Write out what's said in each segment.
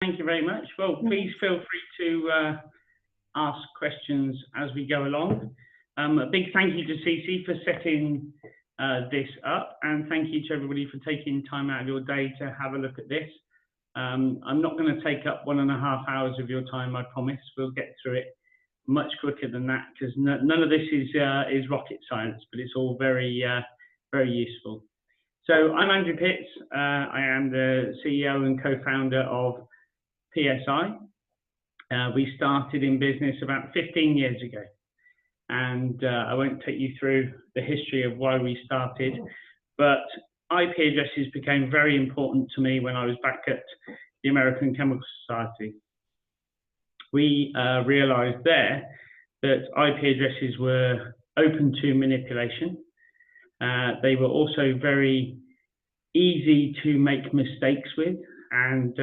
Thank you very much. Well, please feel free to ask questions as we go along. A big thank you to Cece for setting this up, and thank you to everybody for taking time out of your day to have a look at this. I'm not going to take up 1.5 hours of your time, I promise. We'll get through it much quicker than that, because none of this is rocket science, but it's all very, very useful. So I'm Andrew Pitts. I am the CEO and co-founder of PSI. We started in business about 15 years ago, and I won't take you through the history of why we started, but IP addresses became very important to me when I was back at the American Chemical Society. We realized there that IP addresses were open to manipulation. They were also very easy to make mistakes with, and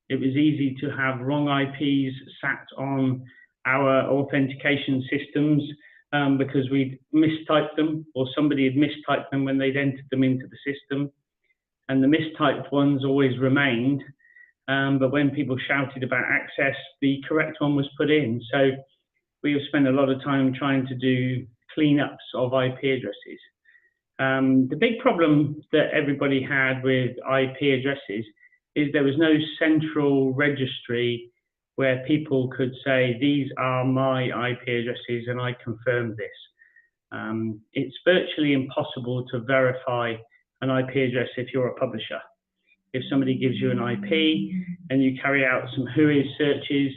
it was easy to have wrong IPs sat on our authentication systems because we'd mistyped them, or somebody had mistyped them when they'd entered them into the system. And the mistyped ones always remained, but when people shouted about access, the correct one was put in. So we have spent a lot of time trying to do cleanups of IP addresses. The big problem that everybody had with IP addresses is there was no central registry where people could say, these are my IP addresses and I confirm this. It's virtually impossible to verify an IP address if you're a publisher. If somebody gives you an IP and you carry out some WHOIS searches,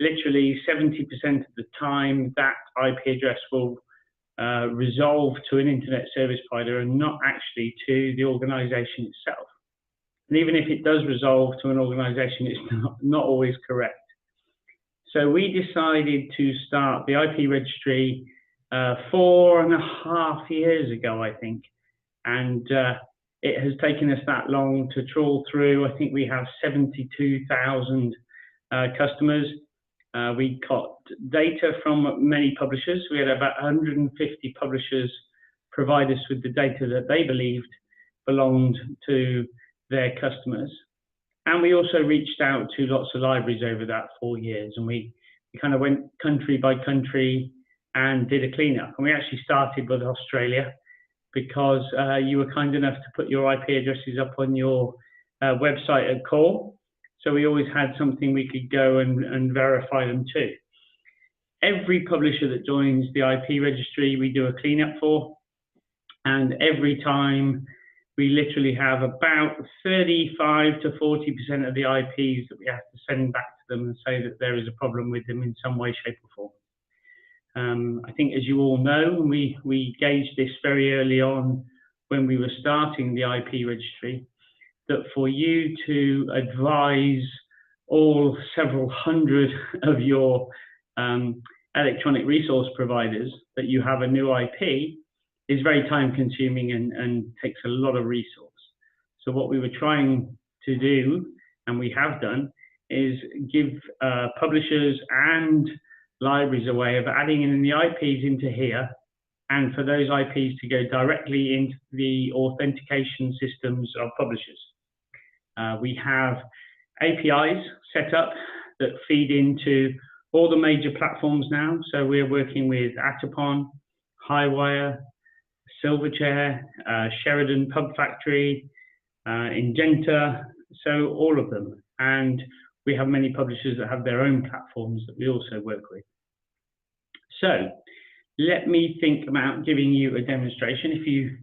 literally 70% of the time that IP address will resolve to an internet service provider and not actually to the organization itself. And even if it does resolve to an organization, it's not always correct. So we decided to start the IP-Registry 4.5 years ago, I think. And it has taken us that long to trawl through. I think we have 72,000 customers. We got data from many publishers. We had about 150 publishers provide us with the data that they believed belonged to their customers. And we also reached out to lots of libraries over that 4 years, and we kind of went country by country and did a cleanup. And we actually started with Australia because you were kind enough to put your IP addresses up on your website at core. So we always had something we could go and verify them to. Every publisher that joins the IP registry, we do a cleanup for. And every time we literally have about 35 to 40% of the IPs that we have to send back to them and say that there is a problem with them in some way, shape or form. I think, as you all know, we gauged this very early on when we were starting the IP registry, that for you to advise all several hundred of your electronic resource providers that you have a new IP is very time consuming and takes a lot of resource. So what we were trying to do, and we have done, is give publishers and libraries a way of adding in the IPs into here, and for those IPs to go directly into the authentication systems of publishers. We have APIs set up that feed into all the major platforms now. So we're working with Atapon, Highwire, Silverchair, Sheridan Pub Factory, Ingenta, so all of them. And we have many publishers that have their own platforms that we also work with. So let me think about giving you a demonstration. If you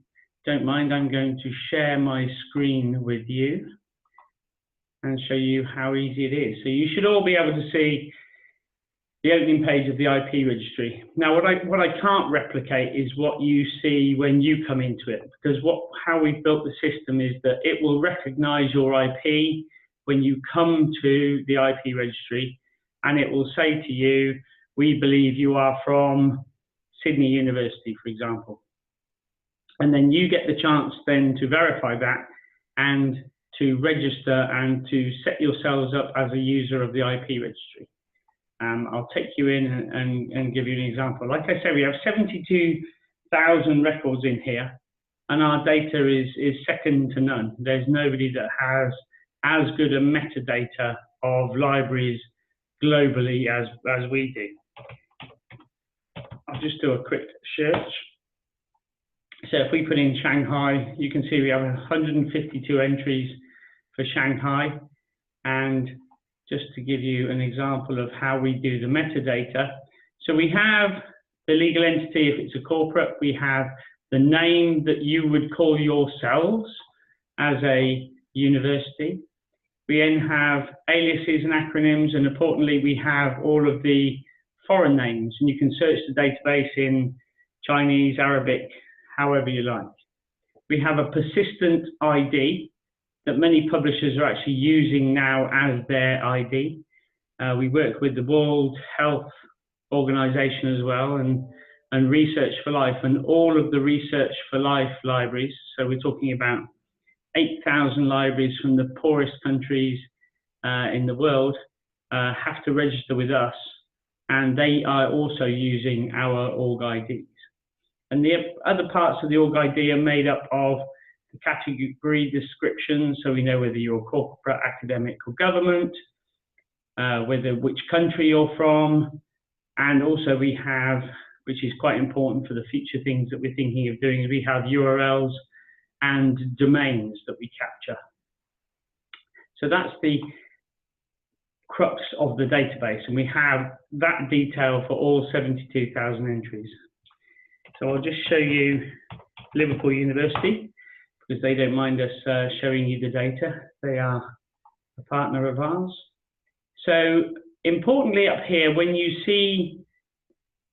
don't mind, I'm going to share my screen with you and show you how easy it is. So you should all be able to see the opening page of the IP registry. Now, what I can't replicate is what you see when you come into it, because how we've built the system is that it will recognize your IP when you come to the IP registry, and it will say to you, we believe you are from Sydney University, for example. And then you get the chance then to verify that and to register and to set yourselves up as a user of the IP registry. I'll take you in and give you an example. Like I said, we have 72,000 records in here, and our data is second to none. There's nobody that has as good a metadata of libraries globally as we do. I'll just do a quick search. So if we put in Shanghai, you can see we have 152 entries for Shanghai. And just to give you an example of how we do the metadata. So we have the legal entity, if it's a corporate, we have the name that you would call yourselves as a university. We then have aliases and acronyms, and importantly, we have all of the foreign names, and you can search the database in Chinese, Arabic, however you like. We have a persistent ID that many publishers are actually using now as their ID. We work with the World Health Organization as well, and Research for Life, and all of the Research for Life libraries. So we're talking about 8,000 libraries from the poorest countries in the world have to register with us, and they are also using our org IDs. And the other parts of the org ID are made up of the category description, so we know whether you're corporate, academic, or government, which country you're from, and also we have, which is quite important for the future things that we're thinking of doing, is we have URLs and domains that we capture. So that's the crux of the database, and we have that detail for all 72,000 entries. So I'll just show you Liverpool University, because they don't mind us showing you the data. They are a partner of ours. So importantly up here, when you see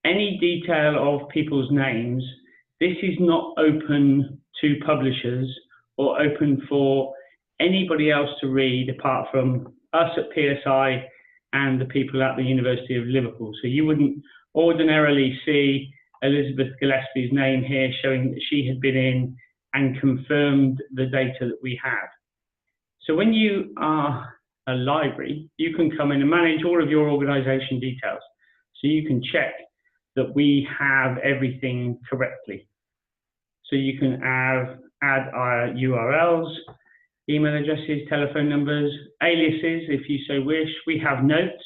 any detail of people's names, this is not open to publishers or open for anybody else to read apart from us at PSI and the people at the University of Liverpool. So you wouldn't ordinarily see Elizabeth Gillespie's name here showing that she had been in and confirmed the data that we have. So when you are a library, you can come in and manage all of your organization details. So you can check that we have everything correctly. So you can add our URLs, email addresses, telephone numbers, aliases, if you so wish. We have notes.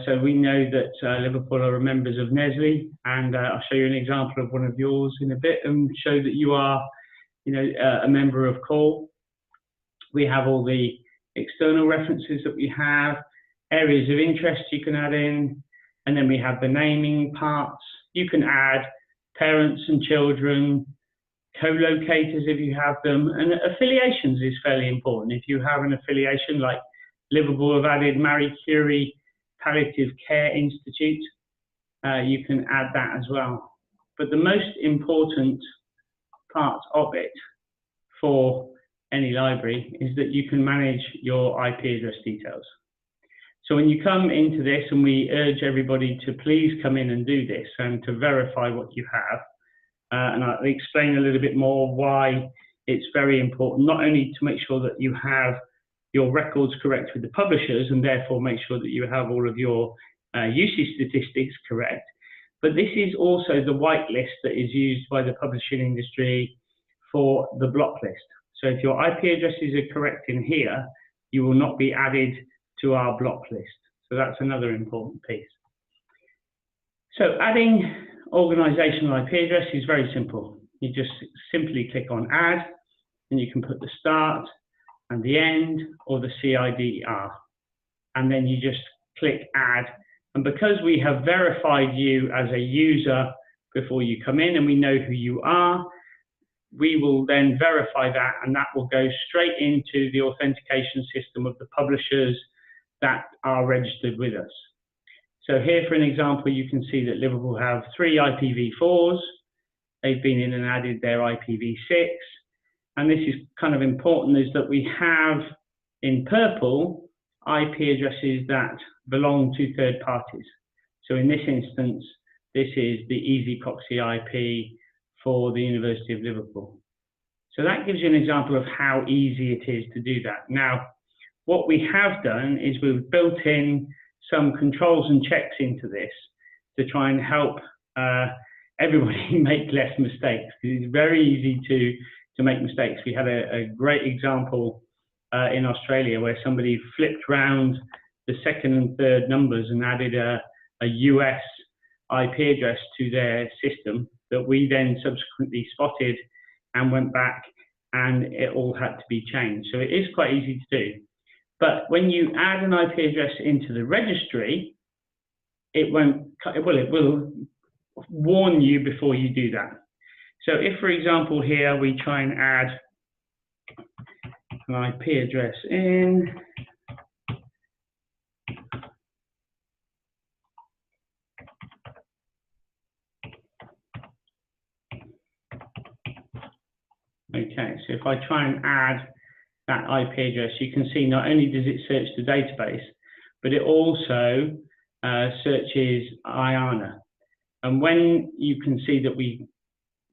So we know that Liverpool are members of Nestle, and I'll show you an example of one of yours in a bit and show that you are, a member of CALL. We have all the external references that we have, areas of interest you can add in, and then we have the naming parts. You can add parents and children, co-locators if you have them, and affiliations is fairly important. If you have an affiliation, like Liverpool have added Marie Curie Palliative Care Institute, you can add that as well. But the most important part of it for any library is that you can manage your IP address details. So when you come into this, and we urge everybody to please come in and do this and to verify what you have, and I'll explain a little bit more why it's very important, not only to make sure that you have your records correct with the publishers and therefore make sure that you have all of your usage statistics correct, but this is also the whitelist that is used by the publishing industry for the block list. So if your IP addresses are correct in here, you will not be added to our block list. So that's another important piece. So adding organizational IP address is very simple. You just simply click on add, and you can put the start and the end or the CIDR. And then you just click add. And because we have verified you as a user before you come in and we know who you are, we will then verify that, and that will go straight into the authentication system of the publishers that are registered with us. So here, for an example, you can see that Liverpool have 3 IPv4s. They've been in and added their IPv6. And this is kind of important, is that we have in purple IP addresses that belong to third parties. So in this instance, this is the Easy Proxy IP for the University of Liverpool. So that gives you an example of how easy it is to do that. Now, what we have done is we've built in some controls and checks into this to try and help everybody make less mistakes. It's very easy to make mistakes. We had a great example in Australia, where somebody flipped round the second and third numbers and added a US IP address to their system that we then subsequently spotted and went back, and it all had to be changed. So it is quite easy to do. But when you add an IP address into the registry, it won't, well, it will warn you before you do that. So if, for example, here we try and add an IP address in, okay, so if I try and add that IP address, you can see not only does it search the database, but it also searches IANA. And when you can see that we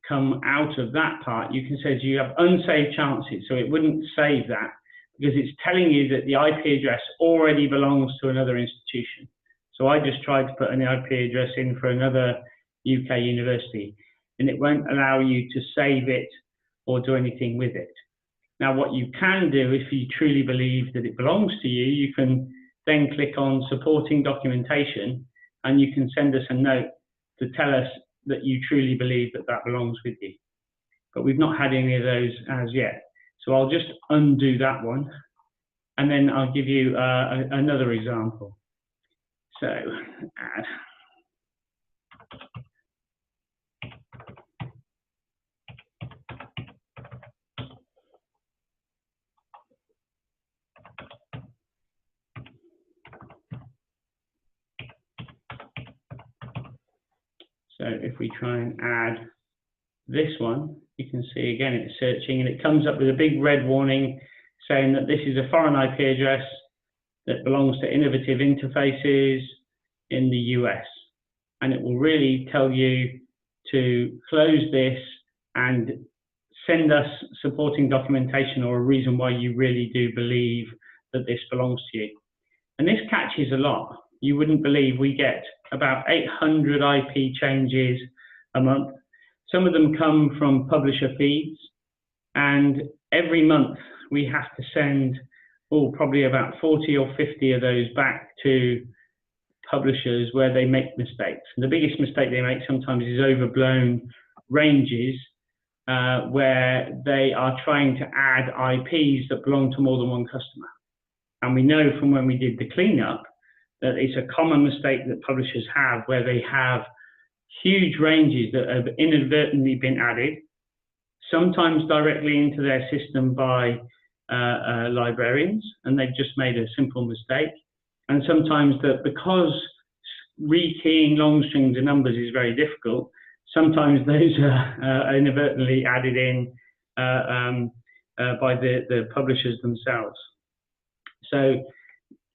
come out of that part, you can say, do you have unsaved chances? So it wouldn't save that because it's telling you that the IP address already belongs to another institution. So I just tried to put an IP address in for another UK university, and it won't allow you to save it or do anything with it. Now, what you can do, if you truly believe that it belongs to you, you can then click on supporting documentation, and you can send us a note to tell us that you truly believe that that belongs with you. But we've not had any of those as yet. So I'll just undo that one, and then I'll give you another example. So add. So if we try and add this one, you can see again it's searching, and it comes up with a big red warning saying that this is a foreign IP address that belongs to Innovative Interfaces in the US. And it will really tell you to close this and send us supporting documentation or a reason why you really do believe that this belongs to you. And this catches a lot. You wouldn't believe we get about 800 IP changes a month. Some of them come from publisher feeds, and every month we have to send probably about 40 or 50 of those back to publishers where they make mistakes. And the biggest mistake they make sometimes is overblown ranges where they are trying to add IPs that belong to more than one customer. And we know from when we did the cleanup that it's a common mistake that publishers have, where they have huge ranges that have inadvertently been added, sometimes directly into their system by librarians, and they've just made a simple mistake. And sometimes that because rekeying long strings of numbers is very difficult, sometimes those are inadvertently added in by the publishers themselves. So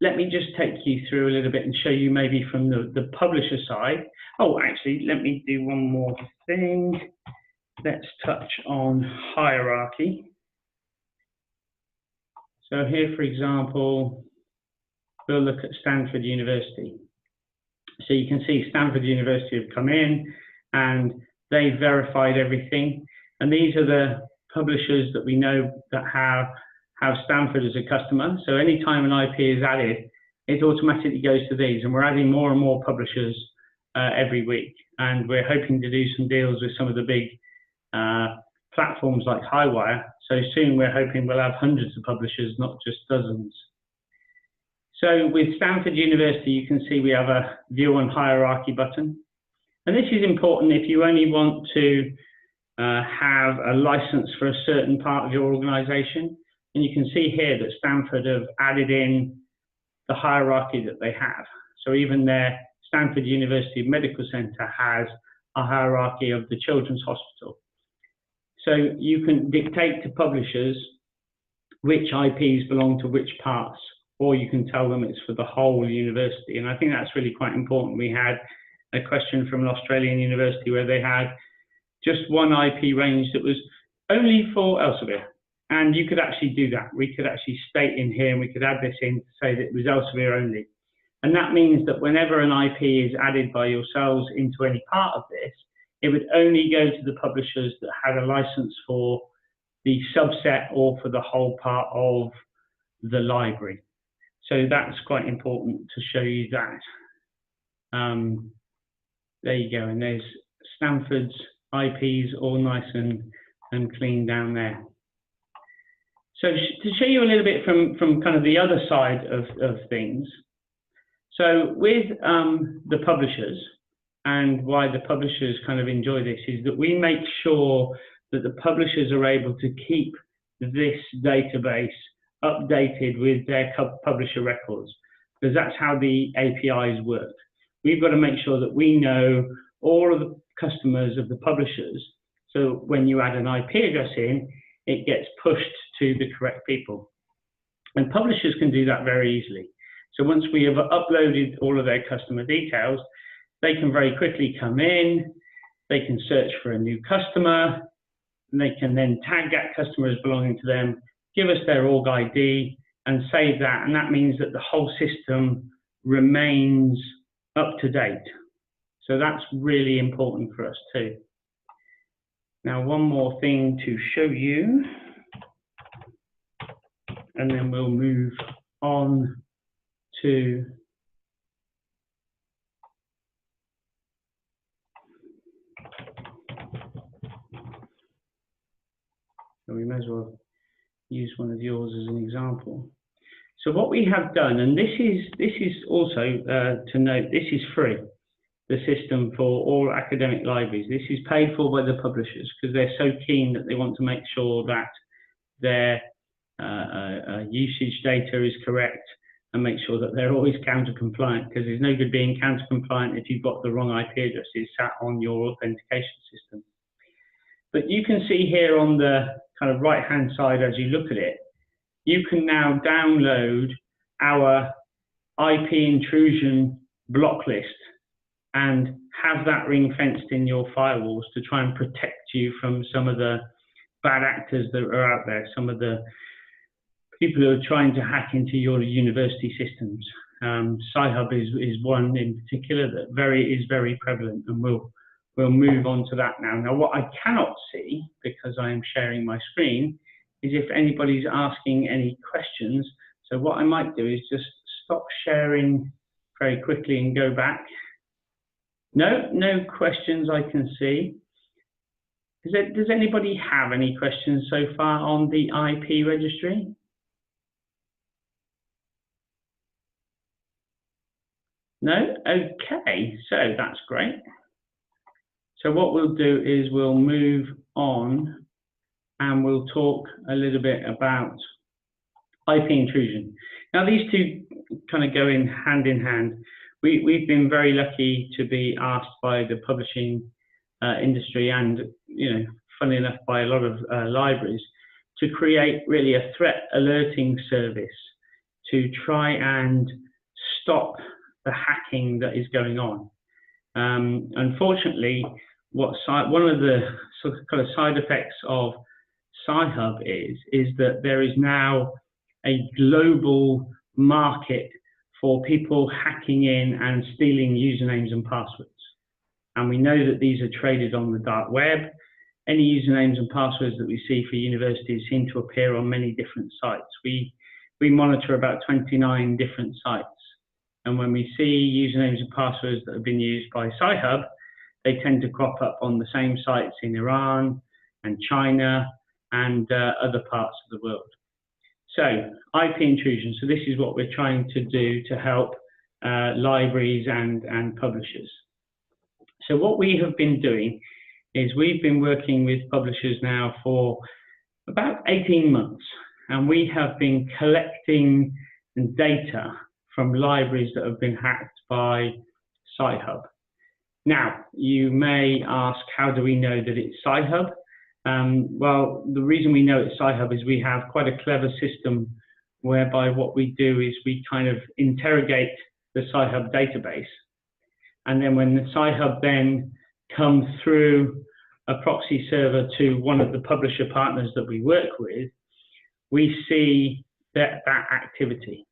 let me just take you through a little bit and show you maybe from the publisher side. Oh, actually, let me do one more thing. Let's touch on hierarchy. So here, for example, we'll look at Stanford University. So you can see Stanford University have come in and they verified everything. And these are the publishers that we know that have Stanford as a customer. So anytime an IP is added, it automatically goes to these. And we're adding more and more publishers every week. And we're hoping to do some deals with some of the big platforms like Highwire. So soon we're hoping we'll have hundreds of publishers, not just dozens. So with Stanford University, you can see we have a view on hierarchy button. And this is important if you only want to have a license for a certain part of your organization. And you can see here that Stanford have added in the hierarchy that they have. So even their Stanford University Medical Center has a hierarchy of the Children's Hospital. So you can dictate to publishers which IPs belong to which parts, or you can tell them it's for the whole university. And I think that's really quite important. We had a question from an Australian university where they had just one IP range that was only for Elsevier. And you could actually do that. We could actually state in here, and we could add this in to say that it was Elsevier only. And that means that whenever an IP is added by yourselves into any part of this, it would only go to the publishers that had a license for the subset or for the whole part of the library. So that's quite important to show you that. There you go, and there's Stanford's IPs all nice and clean down there. So to show you a little bit from kind of the other side of things, so with the publishers, and why the publishers kind of enjoy this is that we make sure that the publishers are able to keep this database updated with their publisher records, because that's how the APIs work. We've got to make sure that we know all of the customers of the publishers, so when you add an IP address in, it gets pushed to the correct people. And publishers can do that very easily. So once we have uploaded all of their customer details, they can very quickly come in, they can search for a new customer, and they can then tag that customer as belonging to them, give us their org ID, and save that. And that means that the whole system remains up to date. So that's really important for us too. Now, one more thing to show you, and then we'll move on to so we may as well use one of yours as an example. So what we have done, and this is also to note, this is free, the system for all academic libraries. This is paid for by the publishers because they're so keen that they want to make sure that their usage data is correct and make sure that they're always counter compliant, because there's no good being counter compliant if you've got the wrong IP addresses sat on your authentication system. But you can see here on the kind of right hand side as you look at it, you can now download our IP intrusion block list and have that ring fenced in your firewalls to try and protect you from some of the bad actors that are out there, some of the people who are trying to hack into your university systems. Sci-Hub is one in particular that is very prevalent, and we'll move on to that now. Now, what I cannot see, because I am sharing my screen, is if anybody's asking any questions. So what I might do is just stop sharing very quickly and go back. No questions I can see. Does anybody have any questions so far on the IP registry? No? Okay, so that's great. So what we'll do is we'll move on and we'll talk a little bit about IP intrusion. Now, these two kind of go in hand. We've been very lucky to be asked by the publishing industry and, funnily enough, by a lot of libraries to create really a threat alerting service to try and stop the hacking that is going on. Unfortunately, one of the sort of kind of side effects of Sci-Hub is that there is now a global market for people hacking in and stealing usernames and passwords. And we know that these are traded on the dark web. Any usernames and passwords that we see for universities seem to appear on many different sites. We monitor about 29 different sites. And when we see usernames and passwords that have been used by Sci-Hub, they tend to crop up on the same sites in Iran and China and other parts of the world. So IP intrusion. So this is what we're trying to do to help libraries and publishers. So what we have been doing is we've been working with publishers now for about 18 months, and we have been collecting data from libraries that have been hacked by Sci-Hub. Now, you may ask, how do we know that it's Sci-Hub? Well, the reason we know it's Sci-Hub is we have quite a clever system whereby what we do is we kind of interrogate the Sci-Hub database. And then when the Sci-Hub then comes through a proxy server to one of the publisher partners that we work with, we see that activity.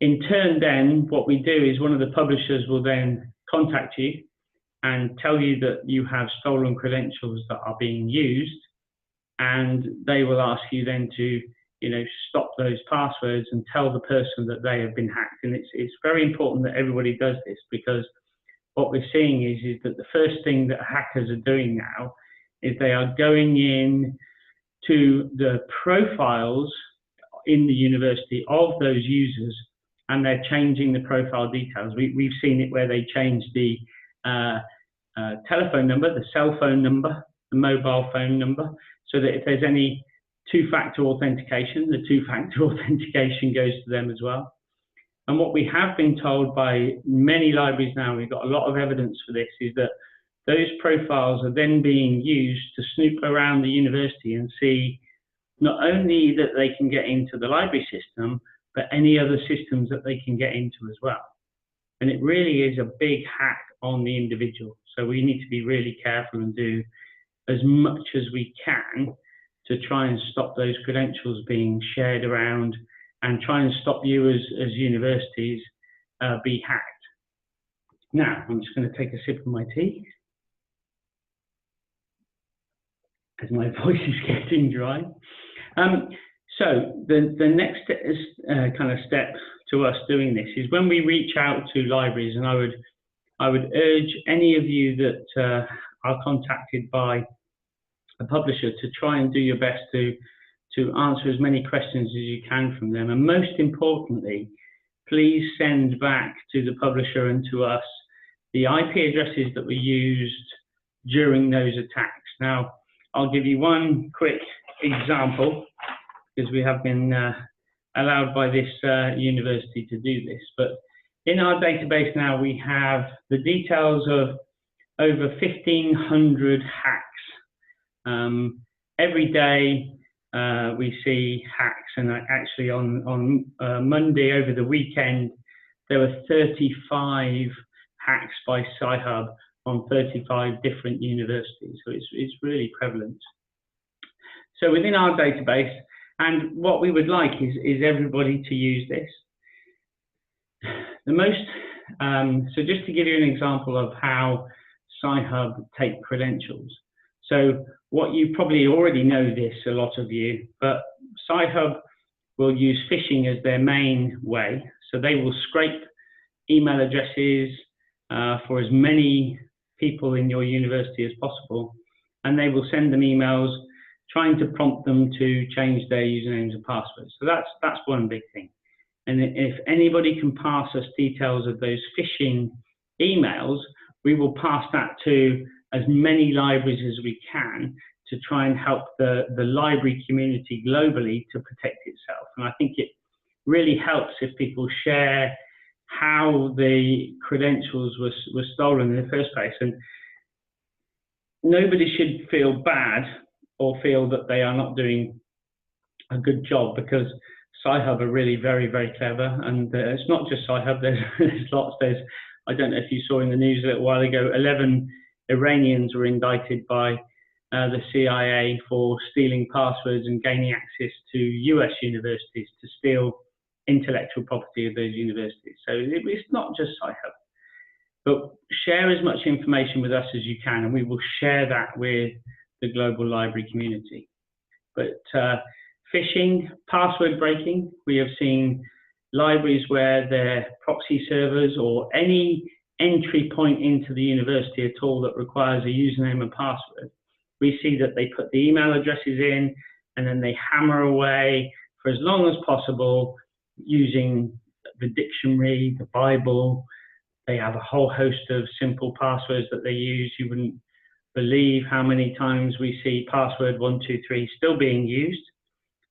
In turn, then, what we do is one of the publishers will then contact you and tell you that you have stolen credentials that are being used, and they will ask you then to stop those passwords and tell the person that they have been hacked. And it's very important that everybody does this, because what we're seeing is that the first thing that hackers are doing now is they are going in to the profiles in the university of those users, and they're changing the profile details. We've seen it where they change the telephone number, the cell phone number, the mobile phone number, so that if there's any two-factor authentication, the two-factor authentication goes to them as well. And what we have been told by many libraries now, we've got a lot of evidence for this, is that those profiles are then being used to snoop around the university and see not only that they can get into the library system, but any other systems that they can get into as well. And it really is a big hack on the individual. So we need to be really careful and do as much as we can to try and stop those credentials being shared around, and try and stop you as universities be hacked. Now, I'm just going to take a sip of my tea, as my voice is getting dry. So the next kind of step to us doing this is when we reach out to libraries, and I would urge any of you that are contacted by a publisher to try and do your best to answer as many questions as you can from them. And most importantly, please send back to the publisher and to us the IP addresses that were used during those attacks. Now, I'll give you one quick example, because we have been allowed by this university to do this. But in our database now, we have the details of over 1,500 hacks. Every day we see hacks, and actually on Monday over the weekend, there were 35 hacks by Sci-Hub on 35 different universities. So it's really prevalent. So within our database, and what we would like is everybody to use this. So just to give you an example of how Sci-Hub take credentials. So what you probably already know this, a lot of you, but Sci-Hub will use phishing as their main way. So they will scrape email addresses for as many people in your university as possible, and they will send them emails trying to prompt them to change their usernames and passwords. So that's one big thing. And if anybody can pass us details of those phishing emails, we will pass that to as many libraries as we can to try and help the library community globally to protect itself. And I think it really helps if people share how the credentials were stolen in the first place. And nobody should feel bad or feel that they are not doing a good job, because Sci-Hub are really very, very clever. And it's not just Sci-Hub, there's lots. I don't know if you saw in the news a little while ago, 11 Iranians were indicted by the CIA for stealing passwords and gaining access to US universities to steal intellectual property of those universities. So it's not just Sci-Hub. But share as much information with us as you can, and we will share that with the global library community. But phishing, password breaking, we have seen libraries where their proxy servers or any entry point into the university at all that requires a username and password, we see that they put the email addresses in, and then they hammer away for as long as possible using the dictionary, the Bible. They have a whole host of simple passwords that they use. You wouldn't believe how many times we see password 123 still being used.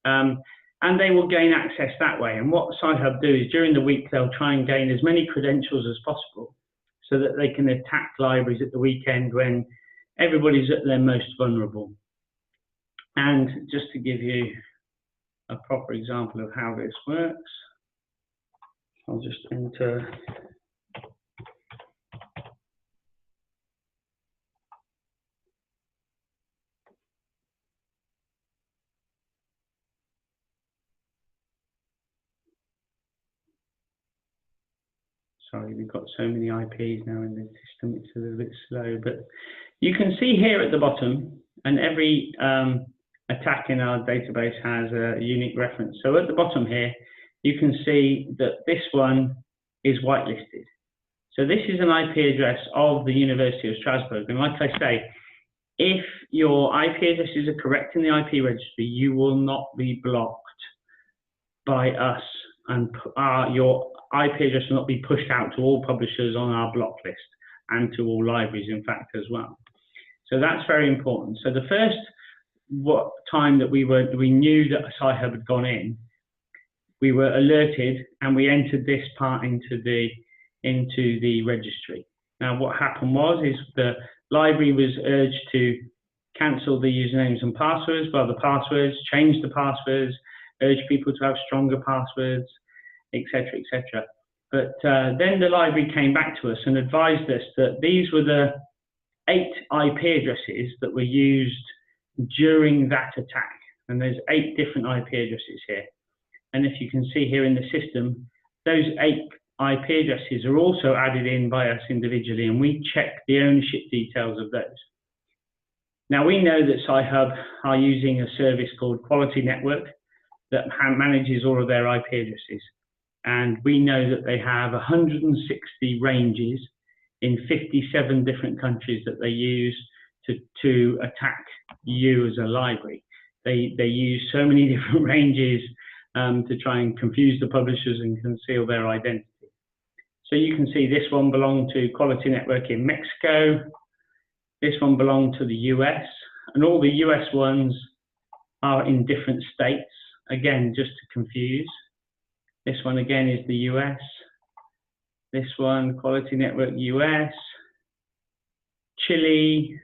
And they will gain access that way. And what Sci-Hub do is during the week, they'll try and gain as many credentials as possible so that they can attack libraries at the weekend when everybody's at their most vulnerable. And just to give you a proper example of how this works, I'll just enter. Sorry, we've got so many IPs now in the system, it's a little bit slow, but you can see here at the bottom, and every attack in our database has a unique reference. So at the bottom here, you can see that this one is whitelisted. So this is an IP address of the University of Strasbourg. And like I say, if your IP addresses are correct in the IP registry, you will not be blocked by us, and your IP address will not be pushed out to all publishers on our block list and to all libraries, in fact, as well. So that's very important. So the first time that we knew that a Sci-Hub had gone in, we were alerted and we entered this part into the registry. Now, what happened is the library was urged to cancel the usernames and passwords, well, the passwords, change the passwords, urge people to have stronger passwords, etc., etc. But then the library came back to us and advised us that these were the 8 IP addresses that were used during that attack. And there's 8 different IP addresses here. And if you can see here in the system, those 8 IP addresses are also added in by us individually, and we check the ownership details of those. Now, we know that Sci-Hub are using a service called Quality Network that manages all of their IP addresses. And we know that they have 160 ranges in 57 different countries that they use to attack you as a library. They use so many different ranges to try and confuse the publishers and conceal their identity. So you can see this one belonged to Quality Network in Mexico. This one belonged to the US, and all the US ones are in different states, again, just to confuse. This one again is the US. This one, Quality Network US, Chile,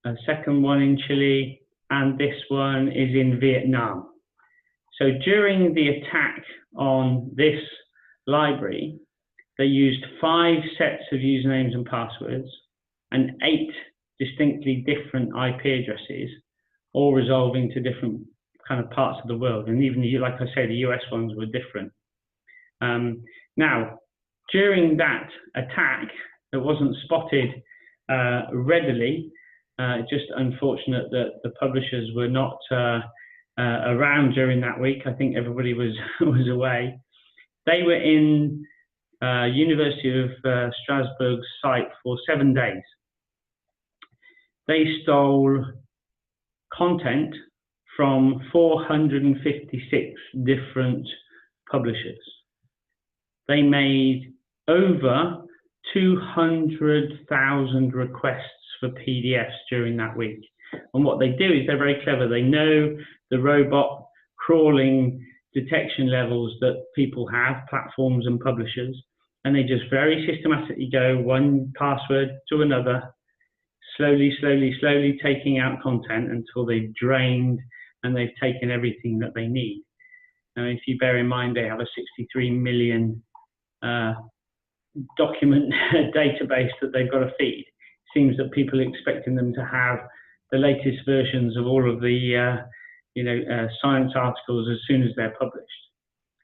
a second one in Chile, and this one is in Vietnam. So during the attack on this library, they used 5 sets of usernames and passwords and 8 distinctly different IP addresses, all resolving to different kind of parts of the world. And even, like I say, the US ones were different. Now, during that attack, it wasn't spotted readily. Just unfortunate that the publishers were not around during that week. I think everybody was away. They were in University of Strasbourg's site for 7 days. They stole content from 456 different publishers. They made over 200,000 requests for PDFs during that week. And what they do is they're very clever. They know the robot crawling detection levels that people have, platforms and publishers, and they just very systematically go one password to another, slowly taking out content until they've drained and they've taken everything that they need. Now, if you bear in mind, they have a 63 million document database that they've got to feed. It seems that people are expecting them to have the latest versions of all of the science articles as soon as they're published.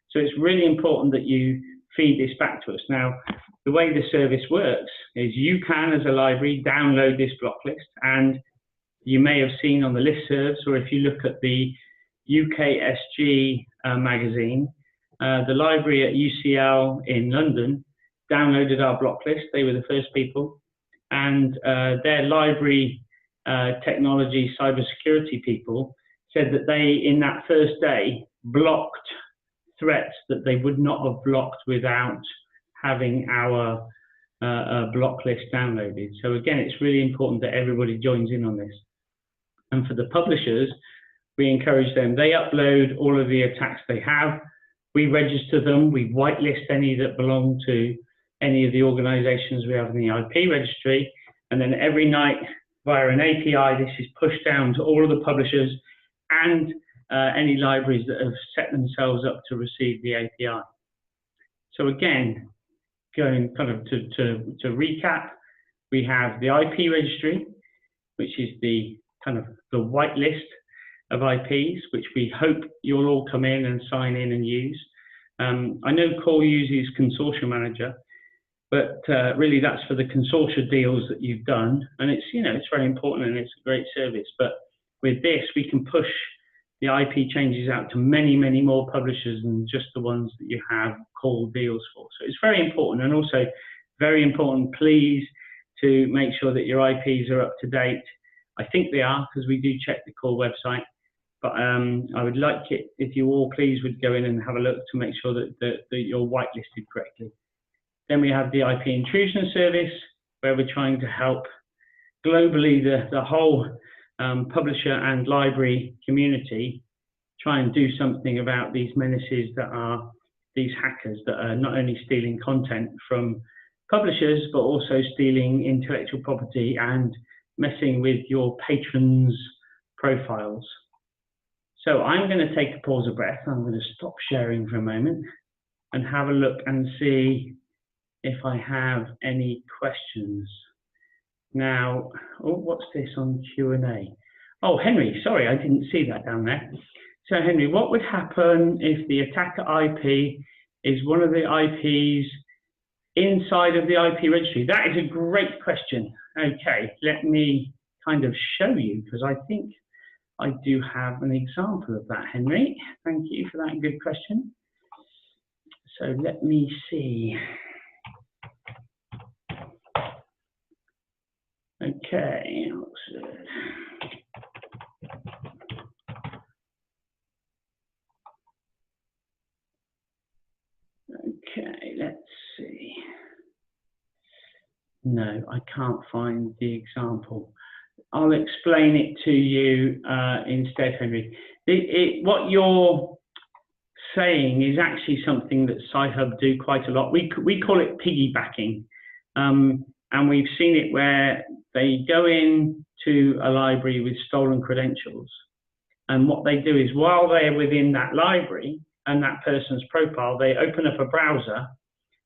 So it's really important that you feed this back to us. Now, the way the service works is you can, as a library, download this block list, and you may have seen on the listservs, or if you look at the UKSG magazine, the library at UCL in London downloaded our block list. They were the first people, and their library technology cybersecurity people said that they, in that first day, blocked threats that they would not have blocked without having our block list downloaded. So again, it's really important that everybody joins in on this. And for the publishers, we encourage them. They upload all of the attacks they have. We register them. We whitelist any that belong to any of the organizations we have in the IP registry. And then every night via an API, this is pushed down to all of the publishers and any libraries that have set themselves up to receive the API. So again, going kind of to recap, we have the IP registry, which is the kind of the whitelist of IPs, which we hope you'll all come in and sign in and use. I know Core uses Consortium Manager. But really, that's for the consortia deals that you've done, and it's it's very important and it's a great service. But with this, we can push the IP changes out to many, many more publishers than just the ones that you have call deals for. So it's very important, and also very important, please, to make sure that your IPs are up to date. I think they are, because we do check the core website. But I would like it if you all please would go in and have a look to make sure that you're whitelisted correctly. Then we have the IP intrusion service, where we're trying to help globally the whole publisher and library community try and do something about these menaces that are these hackers that are not only stealing content from publishers, but also stealing intellectual property and messing with your patrons' profiles. So I'm going to take a pause of breath. I'm going to stop sharing for a moment and have a look and see if I have any questions. Now, oh, what's this on Q&A? Oh, Henry, sorry, I didn't see that down there. So Henry, what would happen if the attacker IP is one of the IPs inside of the IP registry? That is a great question. Okay, let me kind of show you, because I think I do have an example of that, Henry. Thank you for that good question. So let me see. Okay, okay, let's see. No, I can't find the example. I'll explain it to you instead, Henry. What you're saying is actually something that Sci-Hub do quite a lot. We call it piggybacking. And we've seen it where they go in to a library with stolen credentials. And what they do is, while they're within that library and that person's profile, they open up a browser,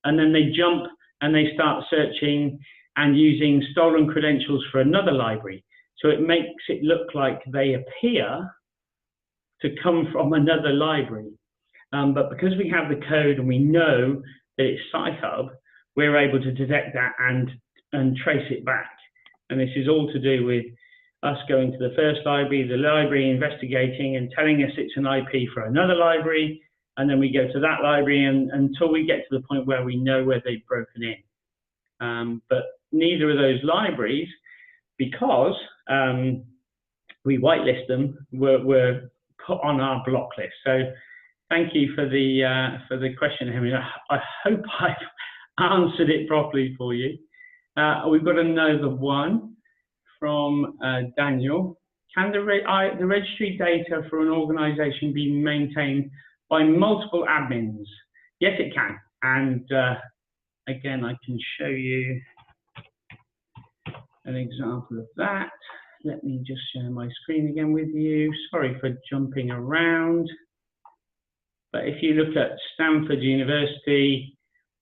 and then they jump and they start searching and using stolen credentials for another library. So it makes it look like they appear to come from another library. But because we have the code and we know that it's Sci-Hub, we're able to detect that and trace it back. And this is all to do with us going to the first library, the library investigating and telling us it's an IP for another library, and then we go to that library until we get to the point where we know where they've broken in. But neither of those libraries, because we whitelist them, were put on our block list. So thank you for the question, Henry. I hope I've answered it properly for you. We've got another one from Daniel. Can the registry data for an organization be maintained by multiple admins? Yes, it can. And again, I can show you an example of that. Let me just share my screen again with you. Sorry for jumping around. But if you look at Stanford University,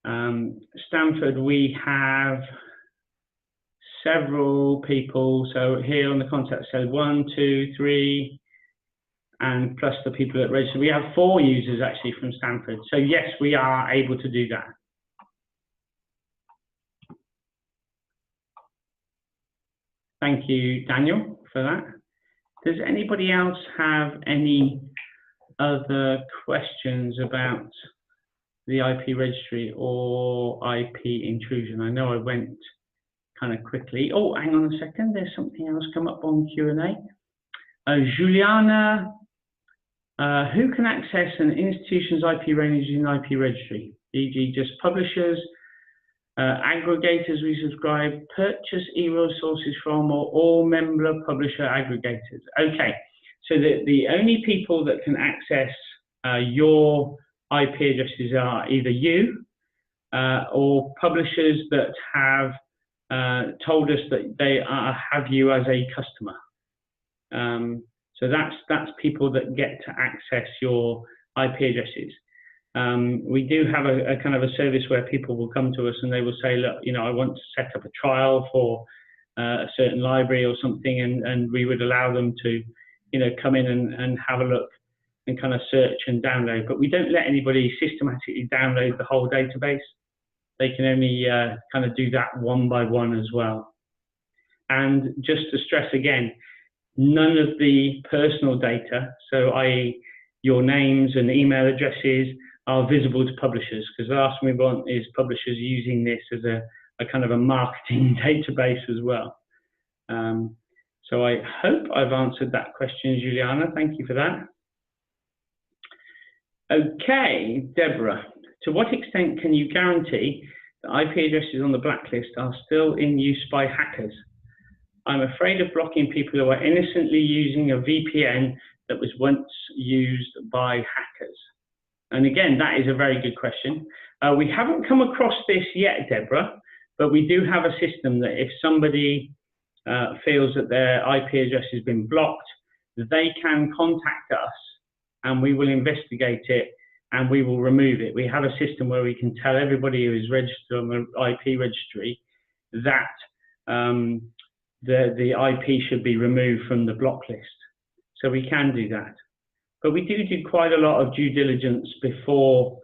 Stanford, we have several people. So here on the contact says 1, 2, 3, and plus the people that register. We have 4 users actually from Stanford. So yes, we are able to do that. Thank you, Daniel, for that. Does anybody else have any other questions about the IP registry or IP intrusion? I know I went kind of quickly. Oh, hang on a second. There's something else come up on Q&A. Juliana, who can access an institution's IP range in IP registry? E.g. just publishers, aggregators we subscribe, purchase e-resources from, or all member publisher aggregators. Okay, so the only people that can access your IP addresses are either you or publishers that have told us that they have you as a customer. So that's people that get to access your IP addresses. We do have a kind of a service where people will come to us and they will say, look, I want to set up a trial for a certain library or something, and we would allow them to, come in and have a look and kind of search and download. But we don't let anybody systematically download the whole database. they can only kind of do that one by one as well. And just to stress again, none of the personal data, so i.e. your names and email addresses, are visible to publishers, because the last thing we want is publishers using this as a kind of a marketing database as well. So I hope I've answered that question, Juliana. Thank you for that. Okay, Deborah, to what extent can you guarantee that IP addresses on the blacklist are still in use by hackers? I'm afraid of blocking people who are innocently using a VPN that was once used by hackers. And again, that is a very good question. We haven't come across this yet, Deborah, but we do have a system that if somebody feels that their IP address has been blocked, they can contact us and we will investigate it and we will remove it. We have a system where we can tell everybody who is registered on the IP registry that the IP should be removed from the block list. So we can do that. But we do quite a lot of due diligence before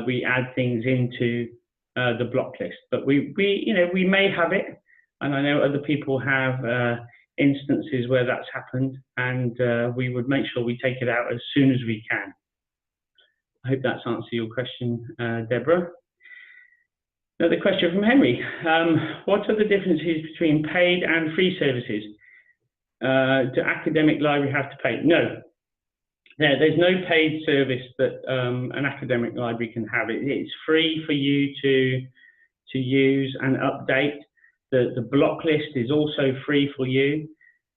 we add things into the block list. But we may have it, and I know other people have instances where that's happened, and we would make sure we take it out as soon as we can. I hope that's answered your question, Deborah. Another question from Henry. What are the differences between paid and free services? Do academic library have to pay? No. There's no paid service that an academic library can have. It's free for you to use and update. The block list is also free for you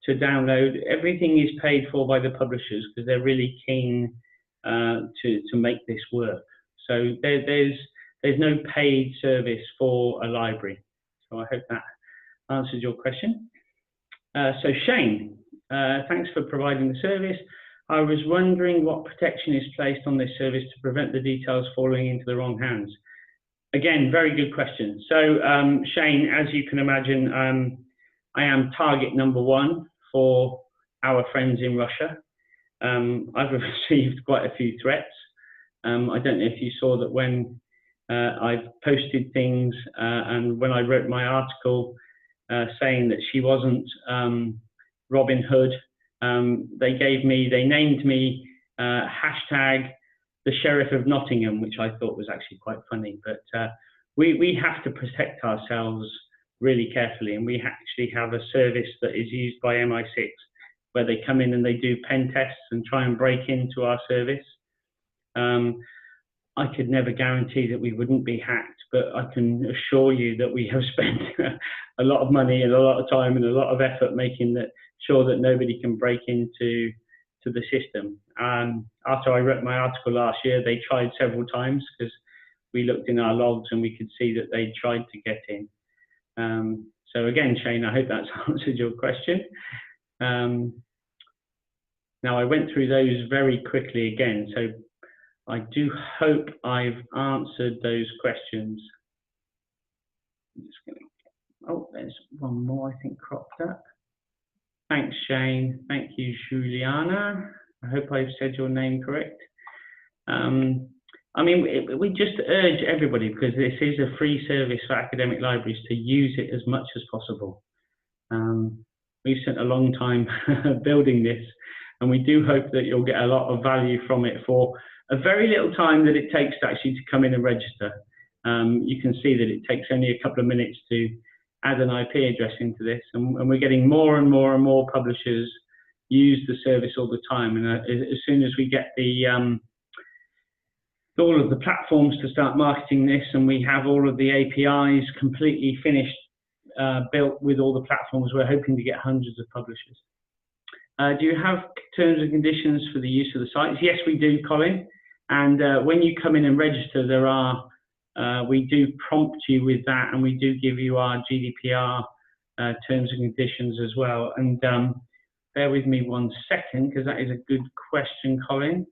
to download. Everything is paid for by the publishers because they're really keen to make this work. So there's no paid service for a library. So I hope that answers your question. So Shane, thanks for providing the service. I was wondering what protection is placed on this service to prevent the details falling into the wrong hands. Again, very good question. So Shane, as you can imagine, I am target number one for our friends in Russia. I've received quite a few threats. I don't know if you saw that when I've posted things and when I wrote my article saying that she wasn't Robin Hood, they named me hashtag the Sheriff of Nottingham, which I thought was actually quite funny. But we have to protect ourselves really carefully, and we actually have a service that is used by MI6 where they come in and they do pen tests and try and break into our service. I could never guarantee that we wouldn't be hacked, but I can assure you that we have spent a lot of money and a lot of time and a lot of effort making sure that nobody can break into the system. After I wrote my article last year, they tried several times because we looked in our logs and we could see that they tried to get in. So again, Shane, I hope that's answered your question. Now I went through those very quickly again, so I do hope I've answered those questions. I'm just gonna, oh, there's one more I think cropped up. Thanks, Shane. Thank you, Juliana. I hope I've said your name correct. I mean, we just urge everybody, because this is a free service for academic libraries, to use it as much as possible. We've spent a long time building this, and we do hope that you'll get a lot of value from it for a very little time that it takes to actually come in and register. You can see that it takes only a couple of minutes to add an IP address into this, and we're getting more and more and more publishers use the service all the time. And as soon as we get all of the platforms to start marketing this, and we have all of the APIs completely finished, built with all the platforms, we're hoping to get hundreds of publishers. Do you have terms and conditions for the use of the sites? Yes, we do, Colin. And when you come in and register, there are, we do prompt you with that, and we do give you our GDPR terms and conditions as well. And bear with me 1 second, because that is a good question, Colin.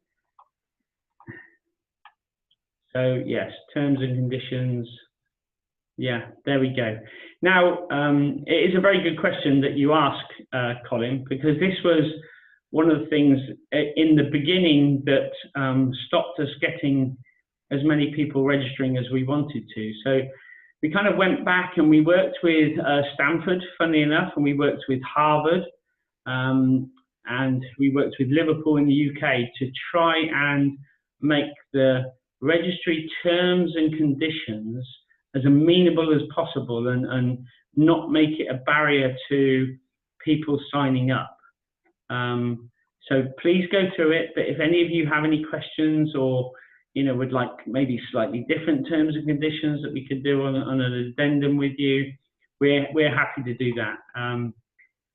So yes, terms and conditions. Yeah, there we go. Now, it is a very good question that you ask, Colin, because this was one of the things in the beginning that stopped us getting as many people registering as we wanted to. So we kind of went back and we worked with Stanford, funnily enough, and we worked with Harvard, and we worked with Liverpool in the UK to try and make the registry terms and conditions as amenable as possible, and not make it a barrier to people signing up. So please go through it, but if any of you have any questions, or would like maybe slightly different terms and conditions that we could do on an addendum with you, we're happy to do that.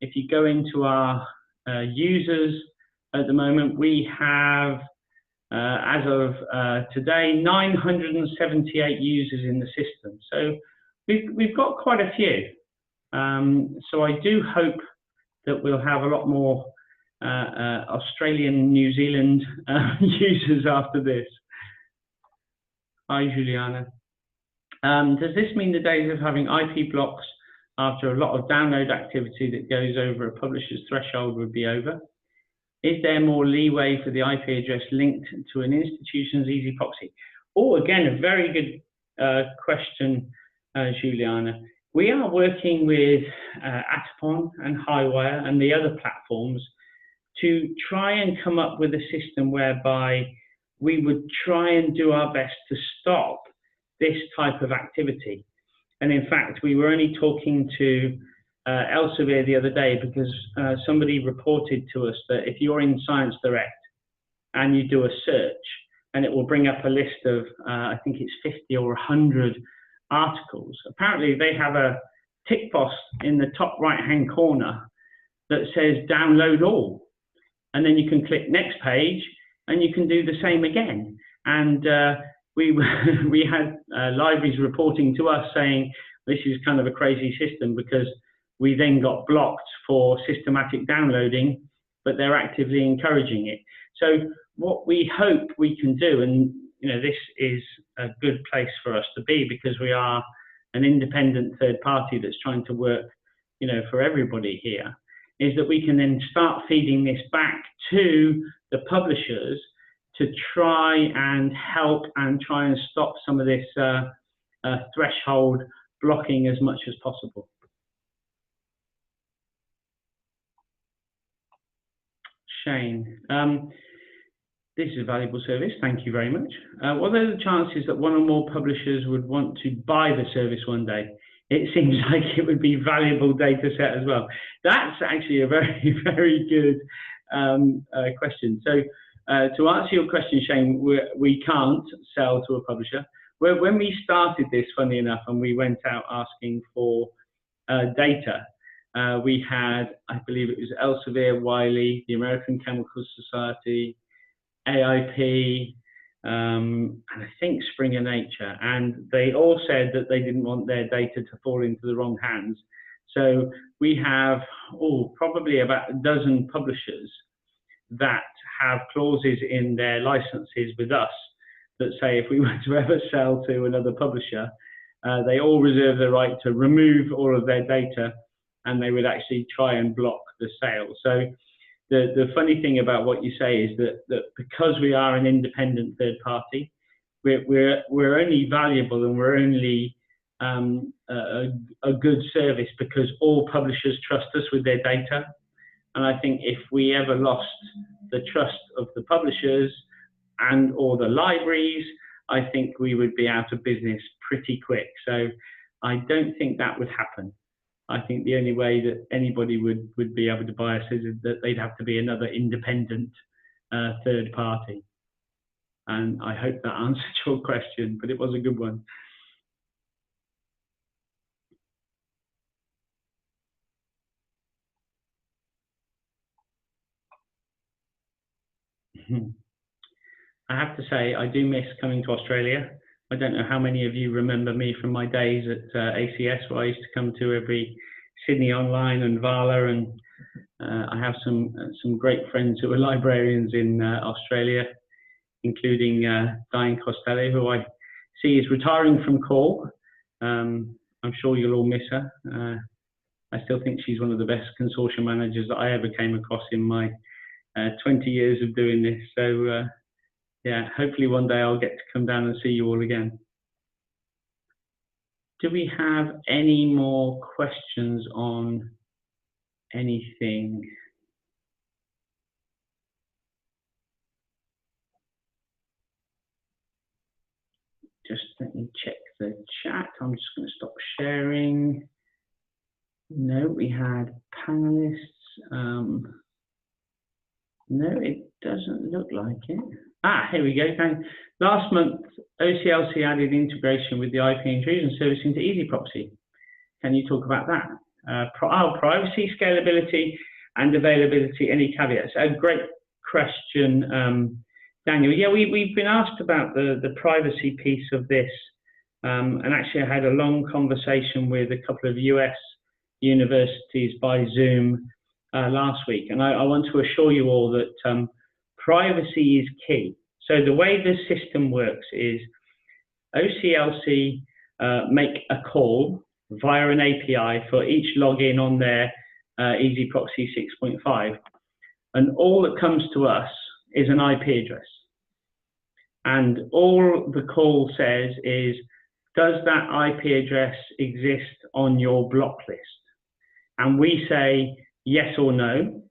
If you go into our users at the moment, we have, as of today, 978 users in the system. So we've got quite a few. So I do hope that we'll have a lot more Australian, New Zealand users after this. Hi, Juliana. Does this mean the days of having IP blocks after a lot of download activity that goes over a publisher's threshold would be over? Is there more leeway for the IP address linked to an institution's easy proxy? Oh, again, a very good question, Juliana. We are working with Atapon and Highwire and the other platforms to try and come up with a system whereby we would try and do our best to stop this type of activity. And in fact, we were only talking to Elsevier the other day, because somebody reported to us that if you're in Science Direct and you do a search, and it will bring up a list of, I think it's 50 or 100 articles. Apparently they have a tick box in the top right-hand corner that says download all. And then you can click next page and you can do the same again. And we had libraries reporting to us saying this is kind of a crazy system, because we then got blocked for systematic downloading, but they're actively encouraging it. So what we hope we can do, and this is a good place for us to be, because we are an independent third party that's trying to work, for everybody here, is that we can then start feeding this back to the publishers to try and help and try and stop some of this threshold blocking as much as possible. Shane, this is a valuable service. Thank you very much. What are the chances that one or more publishers would want to buy the service one day? It seems like it would be valuable data set as well. That's actually a very, very good question. So to answer your question, Shane, we can't sell to a publisher. When we started this, funny enough, and we went out asking for data, we had, I believe it was Elsevier, Wiley, the American Chemical Society, AIP, and I think Springer Nature, and they all said that they didn't want their data to fall into the wrong hands. So we have probably about a dozen publishers that have clauses in their licenses with us that say if we were to ever sell to another publisher, they all reserve the right to remove all of their data, and they would actually try and block the sale. So the funny thing about what you say is that because we are an independent third party, we're only valuable, and we're only a good service because all publishers trust us with their data. And I think if we ever lost the trust of the publishers and or the libraries, I think we would be out of business pretty quick. So I don't think that would happen. I think the only way that anybody would be able to buy us is that they'd have to be another independent third party. And I hope that answered your question, but it was a good one. I have to say, I do miss coming to Australia. I don't know how many of you remember me from my days at ACS, where I used to come to every Sydney Online and Vala, and I have some great friends who are librarians in Australia, including Diane Costello, who I see is retiring from call. I'm sure you'll all miss her. I still think she's one of the best consortium managers that I ever came across in my 20 years of doing this. So Yeah, hopefully one day I'll get to come down and see you all again. Do we have any more questions on anything? Just let me check the chat. I'm just going to stop sharing. No, we had panelists. No, it doesn't look like it. Here we go. Last month, OCLC added integration with the IP intrusion service into Easy Proxy. Can you talk about that? Privacy, scalability, and availability. Any caveats? A great question, Daniel. Yeah, we've been asked about the privacy piece of this, and actually I had a long conversation with a couple of US universities by Zoom last week, and I want to assure you all that privacy is key. So the way this system works is OCLC make a call via an API for each login on their Easy Proxy 6.5, and all that comes to us is an IP address. And all the call says is, does that IP address exist on your block list? And we say yes or no,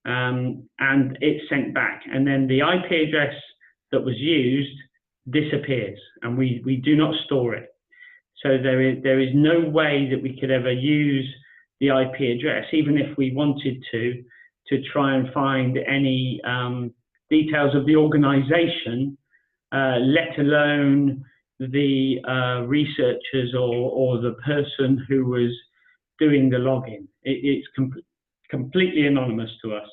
and it's sent back. And then the IP address that was used disappears, and we do not store it. So there is no way that we could ever use the IP address, even if we wanted to try and find any details of the organization, let alone the researchers or the person who was doing the login. It's completely anonymous to us.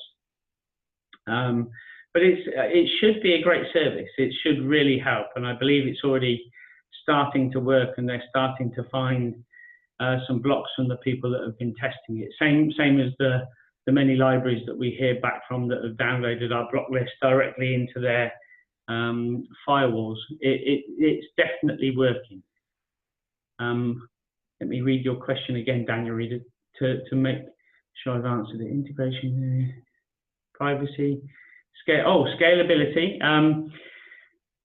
But it should be a great service. It should really help, and I believe it's already starting to work, and they're starting to find some blocks from the people that have been testing it. Same as the many libraries that we hear back from that have downloaded our block list directly into their firewalls. It's definitely working. Let me read your question again, Daniel, to make sure I've answered it. Integration, privacy, scalability.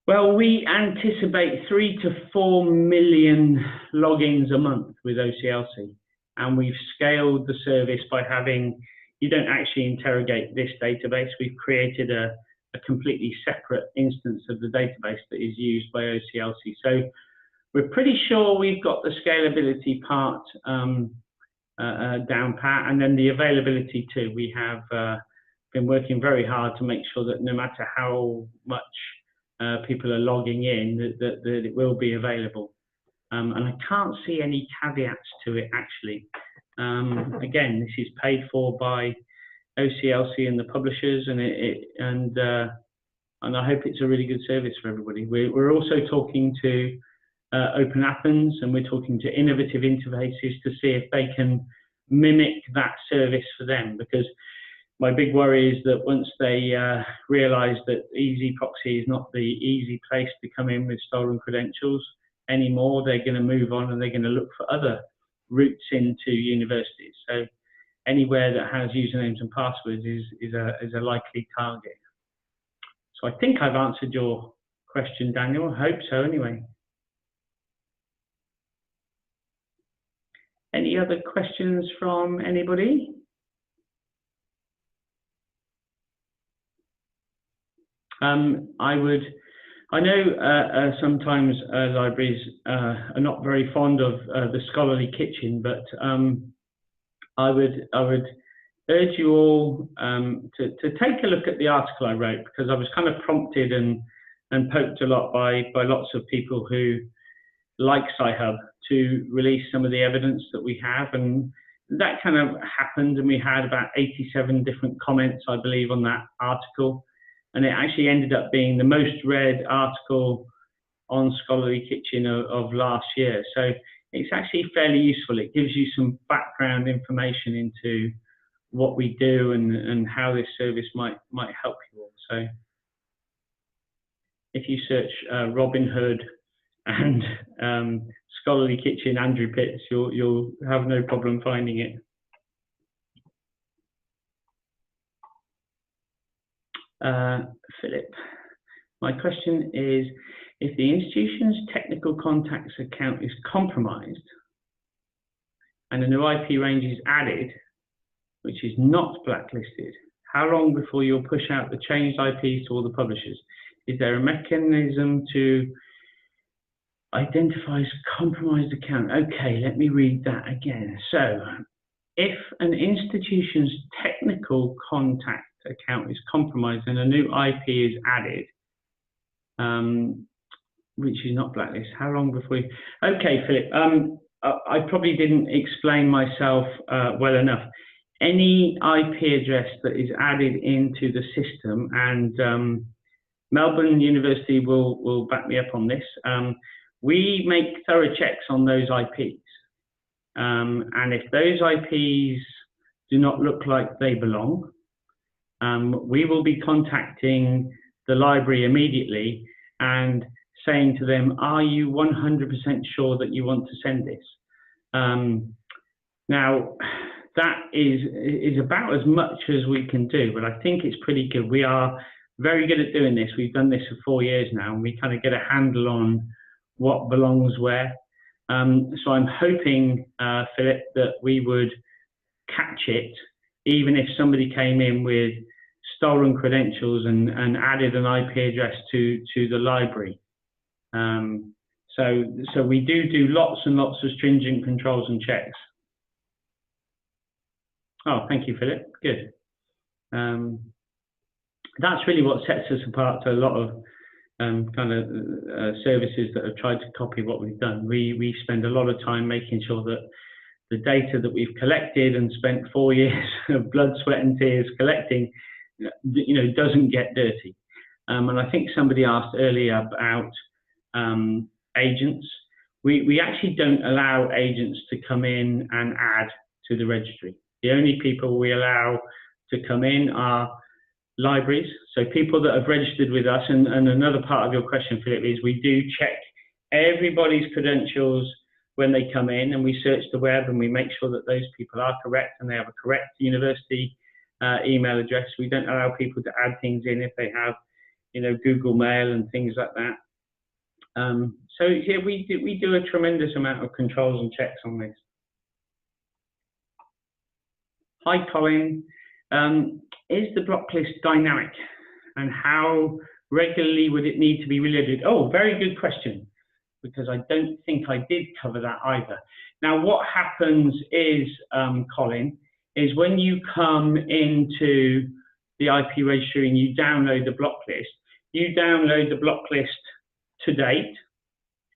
Well, we anticipate 3 to 4 million logins a month with OCLC, and we've scaled the service by having, you don't actually interrogate this database. We've created a completely separate instance of the database that is used by OCLC. So we're pretty sure we've got the scalability part down pat, and then the availability too. We have been working very hard to make sure that no matter how much people are logging in, that it will be available. And I can't see any caveats to it, actually. Again, this is paid for by OCLC and the publishers, and I hope it's a really good service for everybody. We're also talking to Open Athens, and we're talking to innovative interfaces to see if they can mimic that service for them, because my big worry is that once they realize that Easy Proxy is not the easy place to come in with stolen credentials anymore, they're going to move on and they're going to look for other routes into universities. So anywhere that has usernames and passwords is a likely target. So I think I've answered your question, Daniel. I hope so anyway. Any other questions from anybody? I know sometimes libraries are not very fond of the scholarly kitchen, but I would urge you all to take a look at the article I wrote, because I was kind of prompted and poked a lot by lots of people who like Sci-Hub to release some of the evidence that we have, and that kind of happened, and we had about 87 different comments, I believe, on that article. And it actually ended up being the most read article on Scholarly Kitchen of last year. So it's actually fairly useful. It gives you some background information into what we do and how this service might help you all. So if you search Robin Hood and Scholarly Kitchen Andrew Pitts, you'll have no problem finding it. Philip, My question is, if the institution's technical contacts account is compromised and a new IP range is added, which is not blacklisted, how long before you'll push out the changed IPs to all the publishers? Is there a mechanism to identify compromised account? Okay, let me read that again. So, if an institution's technical contact account is compromised and a new IP is added, which is not blacklisted, how long before you... Okay, Philip, I probably didn't explain myself well enough. Any IP address that is added into the system, and Melbourne University will back me up on this, we make thorough checks on those IPs. And if those IPs do not look like they belong, we will be contacting the library immediately and saying to them, are you 100% sure that you want to send this? Now, that is about as much as we can do, but I think it's pretty good. We are very good at doing this. We've done this for 4 years now, and we kind of get a handle on what belongs where. So I'm hoping, Philip, that we would catch it, even if somebody came in with stolen credentials and added an IP address to the library. So we do lots and lots of stringent controls and checks. Oh, thank you, Philip. Good. That's really what sets us apart to a lot of services that have tried to copy what we've done. We spend a lot of time making sure that the data that we've collected and spent 4 years of blood, sweat, and tears collecting, doesn't get dirty. And I think somebody asked earlier about agents. We actually don't allow agents to come in and add to the registry. The only people we allow to come in are libraries, so people that have registered with us. And another part of your question, Philip, is we do check everybody's credentials when they come in, and we search the web and we make sure that those people are correct and they have a correct university email address. We don't allow people to add things in if they have, Google Mail and things like that. So yeah, we do a tremendous amount of controls and checks on this. Hi, Colin. Is the block list dynamic, and how regularly would it need to be reloaded? Oh, very good question, because I don't think I did cover that either. Now, what happens is, Colin, is when you come into the IP-Registry and you download the block list, you download the block list to date,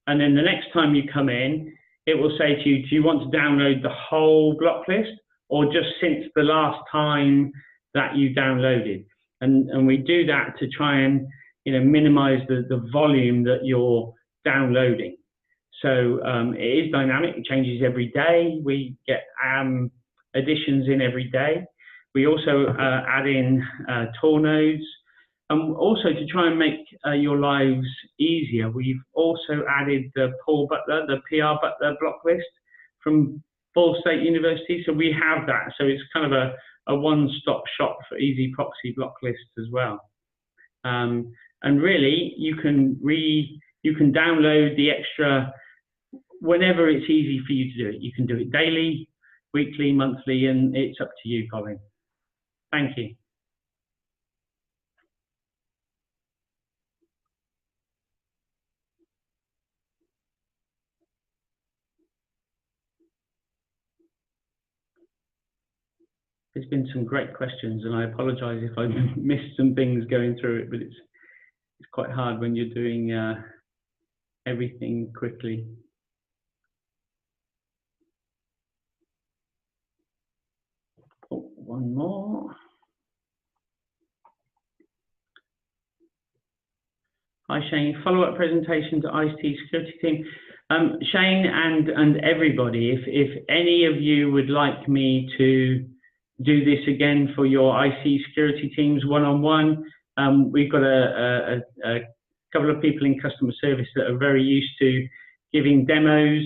and then the next time you come in, it will say to you, do you want to download the whole block list, or just since the last time that you downloaded? And we do that to try and minimize the volume that you're downloading. So it is dynamic, it changes every day. We get additions in every day. We also add in tour nodes. Also, to try and make your lives easier, we've also added the Paul Butler, the PR Butler block list from Ball State University. So we have that. So it's kind of a one-stop shop for easy proxy block lists as well. And really, you can download the extra whenever it's easy for you to do it. You can do it daily, weekly, monthly, and it's up to you, Colin. Thank you. There's been some great questions, and I apologise if I missed some things going through it, but it's quite hard when you're doing everything quickly. Oh, one more. Hi, Shane. Follow-up presentation to ICT security team. Shane and everybody, if any of you would like me to do this again for your IC security teams one-on-one, we've got a couple of people in customer service that are very used to giving demos.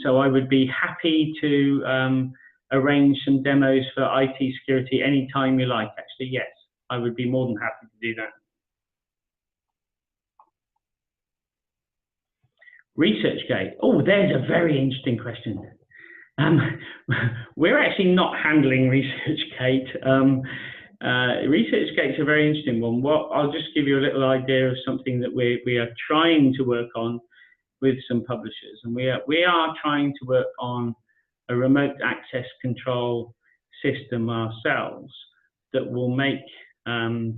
So I would be happy to arrange some demos for IT security anytime you like, actually. Yes, I would be more than happy to do that. ResearchGate. Oh, there's a very interesting question. We're actually not handling ResearchGate. ResearchGate's a very interesting one. I'll just give you a little idea of something that we are trying to work on with some publishers, and we are trying to work on a remote access control system ourselves that will make the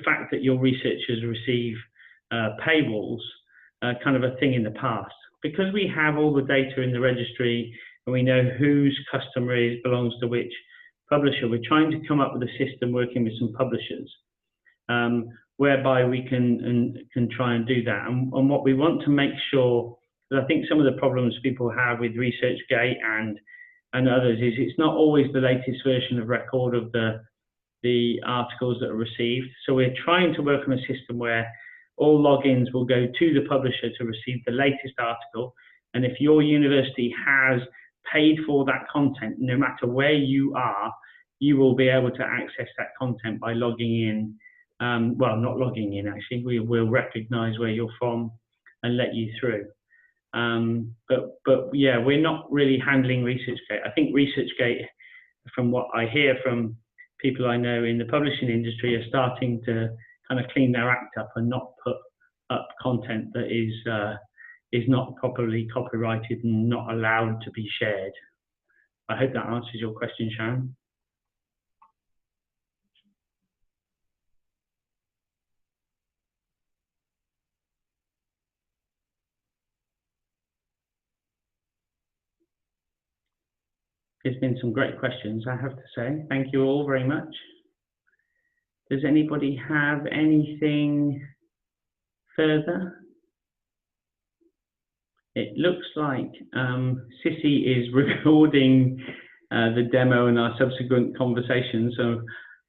fact that your researchers receive paywalls kind of a thing in the past. Because we have all the data in the registry and we know whose customer belongs to which publisher, we're trying to come up with a system working with some publishers whereby we can try and do that. And what we want to make sure, because I think some of the problems people have with ResearchGate and others is it's not always the latest version of record of the articles that are received. So we're trying to work on a system where all logins will go to the publisher to receive the latest article. And if your university has paid for that content, no matter where you are, you will be able to access that content by logging in. Well, not logging in, actually. We will recognize where you're from and let you through. But yeah, we're not really handling ResearchGate. I think ResearchGate, from what I hear from people I know in the publishing industry, are starting to kind of clean their act up and not put up content that is not properly copyrighted and not allowed to be shared. I hope that answers your question, Sharon. There's been some great questions, I have to say. Thank you all very much. Does anybody have anything further? It looks like Sissy is recording the demo and our subsequent conversation. So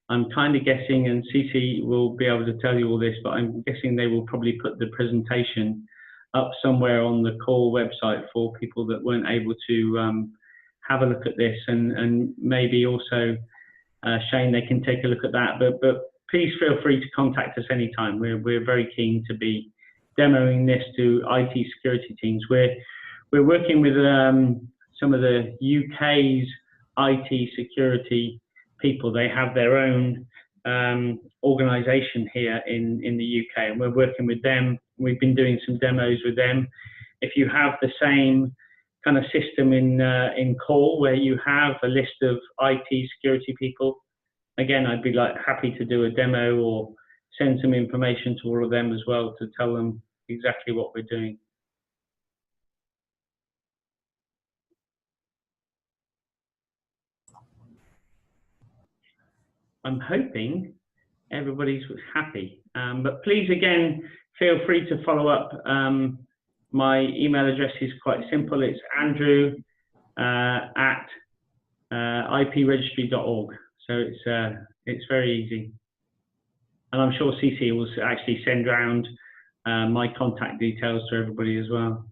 I'm kind of guessing, and Sissy will be able to tell you all this, but I'm guessing they will probably put the presentation up somewhere on the call website for people that weren't able to have a look at this, and maybe also Shane, they can take a look at that. But please feel free to contact us anytime. We're very keen to be demoing this to IT security teams. We're working with some of the UK's IT security people. They have their own organisation here in the UK, and we're working with them. We've been doing some demos with them. If you have the same kind of system in call where you have a list of IT security people, again, I'd be happy to do a demo or send some information to all of them as well to tell them exactly what we're doing. I'm hoping everybody's happy, but please again feel free to follow up. My email address is quite simple. It's andrew at IP-Registry.org. So it's very easy. And I'm sure CC will actually send around my contact details to everybody as well.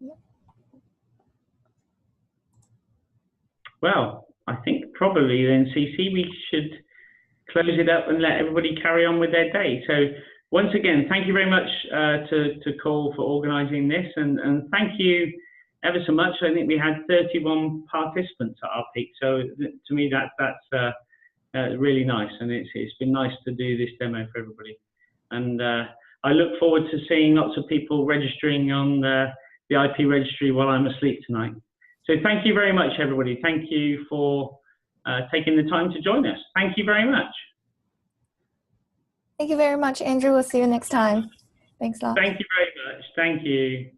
Yep. Well, I think probably then, CC, we should close it up and let everybody carry on with their day. So once again, thank you very much to Cole for organising this, and thank you ever so much. I think we had 31 participants at our peak, so to me that's really nice, and it's been nice to do this demo for everybody. And I look forward to seeing lots of people registering on the IP registry while I'm asleep tonight. So thank you very much, everybody. Thank you for taking the time to join us. Thank you very much. Thank you very much, Andrew. We'll see you next time. Thanks a lot. Thank you very much. Thank you.